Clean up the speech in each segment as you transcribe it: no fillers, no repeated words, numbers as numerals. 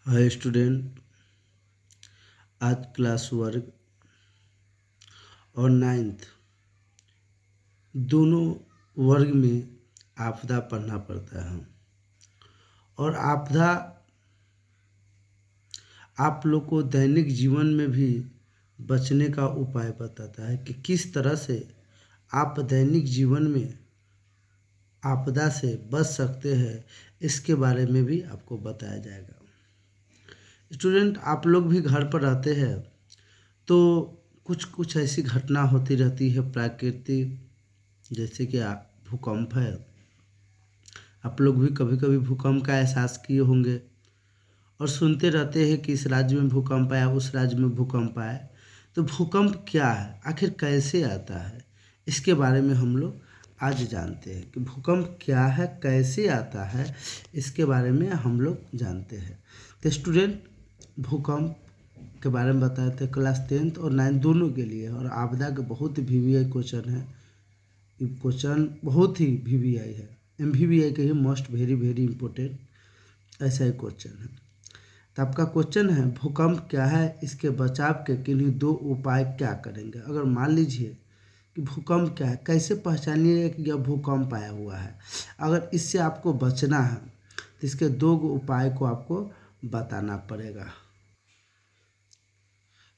Hi student, आज class वर्ग और नाइन्थ दोनों वर्ग में आपदा पढ़ना पड़ता है। और आपदा आप लोग को दैनिक जीवन में भी बचने का उपाय बताता है कि किस तरह से आप दैनिक जीवन में आपदा से बच सकते हैं। इसके बारे में भी आपको बताया जाएगा। स्टूडेंट, आप लोग भी घर पर रहते हैं तो कुछ कुछ ऐसी घटना होती रहती है प्राकृतिक, जैसे कि भूकंप है। आप लोग भी कभी कभी भूकंप का एहसास किए होंगे और सुनते रहते हैं कि इस राज्य में भूकंप आया, उस राज्य में भूकंप आया। तो भूकंप क्या है, आखिर कैसे आता है, इसके बारे में हम लोग आज जानते हैं कि भूकंप क्या है, कैसे आता है, इसके बारे में हम लोग जानते हैं। तो स्टूडेंट, भूकंप के बारे में बताए थे क्लास 10th और 9th दोनों के लिए। और आपदा का बहुत VVI क्वेश्चन है। ये क्वेश्चन बहुत ही VVI है, MVVI के ही मोस्ट वेरी वेरी इंपॉर्टेंट ऐसा ही क्वेश्चन है। तो आपका क्वेश्चन है, भूकंप क्या है, इसके बचाव के किन्हीं दो उपाय क्या करेंगे। अगर मान लीजिए कि भूकंप क्या है, कैसे पहचानिएगा कि यह भूकंप आया हुआ है। अगर इससे आपको बचना है तो इसके दो उपाय को आपको बताना पड़ेगा।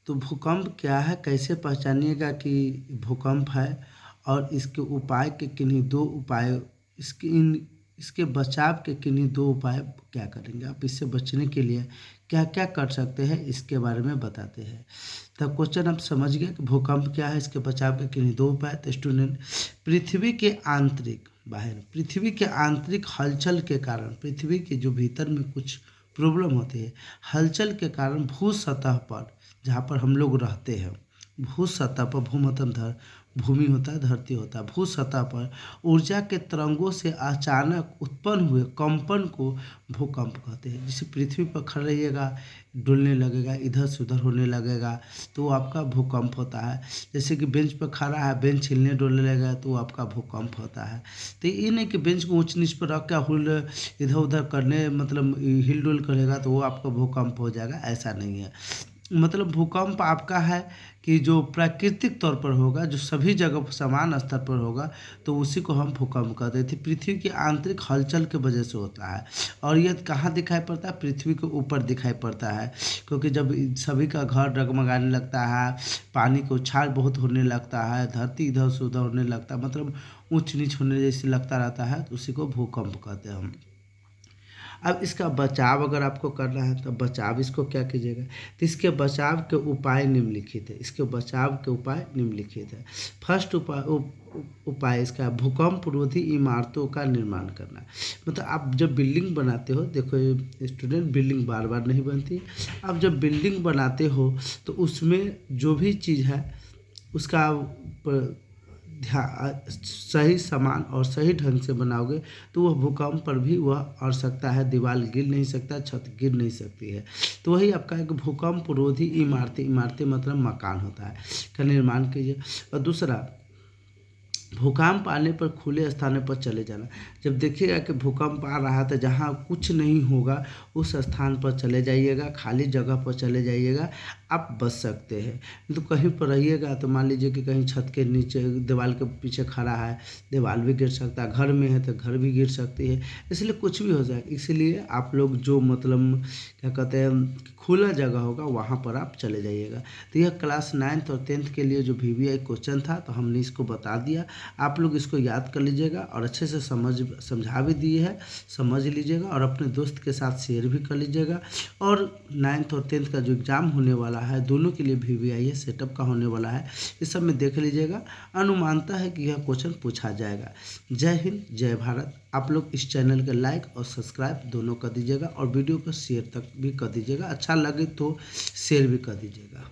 तो भूकंप क्या है, कैसे पहचानिएगा कि भूकंप है, और इसके उपाय के किन्हीं दो उपाय, इसके बचाव के किन्हीं दो उपाय क्या करेंगे। आप इससे बचने के लिए क्या क्या कर सकते हैं, इसके बारे में बताते हैं। तब क्वेश्चन आप समझ गए कि भूकंप क्या है, इसके बचाव के किन्हीं दो उपाय। तो स्टूडेंट, पृथ्वी के आंतरिक पृथ्वी के आंतरिक हलचल के कारण, पृथ्वी के जो भीतर में कुछ प्रॉब्लम होती है, हलचल के कारण भू सतह पर, जहाँ पर हम लोग रहते हैं, भू सतह पर, भू मतलब भूमि होता है, धरती होता है, भू सतह पर ऊर्जा के तरंगों से अचानक उत्पन्न हुए कंपन को भूकंप कहते हैं। जैसे पृथ्वी पर खड़ा रहिएगा, डुलने लगेगा, इधर से उधर होने लगेगा, तो वो आपका भूकंप होता है। जैसे कि बेंच पर खड़ा है, बेंच हिलने डुलने लगेगा, तो वो आपका भूकंप होता है। तो ये नहीं कि बेंच को ऊंच नीच पर रख के इधर उधर करने, मतलब हिल डुल करेगा तो वो आपका भूकंप हो जाएगा, ऐसा नहीं है। मतलब भूकंप आपका है कि जो प्राकृतिक तौर पर होगा, जो सभी जगह समान स्तर पर होगा, तो उसी को हम भूकंप कहते थे। पृथ्वी की आंतरिक हलचल की वजह से होता है। और यह कहाँ दिखाई पड़ता है, पृथ्वी के ऊपर दिखाई पड़ता है। क्योंकि जब सभी का घर डगमगाने लगता है, पानी का उछाल बहुत होने लगता है, धरती इधर से उधर होने लगता है, मतलब ऊंच नीच होने जैसे लगता रहता है, तो उसी को भूकंप कहते हैं हम। अब इसका बचाव अगर आपको करना है तो बचाव इसको क्या कीजिएगा, तो इसके बचाव के उपाय निम्नलिखित है। इसके बचाव के उपाय निम्नलिखित है। फर्स्ट उपाय इसका भूकंप रोधी इमारतों का निर्माण करना। मतलब आप जब बिल्डिंग बनाते हो, देखो स्टूडेंट, बिल्डिंग बार बार नहीं बनती। आप जब बिल्डिंग बनाते हो तो उसमें जो भी चीज़ है उसका सही सामान और सही ढंग से बनाओगे तो वह भूकंप पर भी वह अड़ सकता है, दीवार गिर नहीं सकता, छत गिर नहीं सकती है। तो वही आपका एक भूकंप रोधी इमारतें मतलब मकान होता है, का निर्माण कीजिए। और दूसरा, भूकंप आने पर खुले स्थानों पर चले जाना। जब देखिएगा कि भूकंप आ रहा है तो जहाँ कुछ नहीं होगा उस स्थान पर चले जाइएगा, खाली जगह पर चले जाइएगा, आप बच सकते हैं। तो कहीं पर रहिएगा तो मान लीजिए कि कहीं छत के नीचे दीवार के पीछे खड़ा है, दीवार भी गिर सकता है, घर में है तो घर भी गिर सकती है, इसलिए कुछ भी हो जाए। इसलिए आप लोग जो मतलब क्या कहते हैं खुला जगह होगा वहाँ पर आप चले जाइएगा। तो यह क्लास 9th और 10th के लिए जो VVI क्वेश्चन था, तो हमने इसको बता दिया। आप लोग इसको याद कर लीजिएगा और अच्छे से समझा भी दिए है, समझ लीजिएगा और अपने दोस्त के साथ शेयर भी कर लीजिएगा। और 9th और 10th का जो एग्ज़ाम होने वाला है, दोनों के लिए VVI सेटअप का होने वाला है, इस सब में देख लीजिएगा। अनुमानता है कि यह क्वेश्चन पूछा जाएगा। जय हिंद, जय भारत। आप लोग इस चैनल के लाइक और सब्सक्राइब दोनों कर दीजिएगा और वीडियो को शेयर तक भी कर दीजिएगा। अच्छा लगे तो शेयर भी कर दीजिएगा।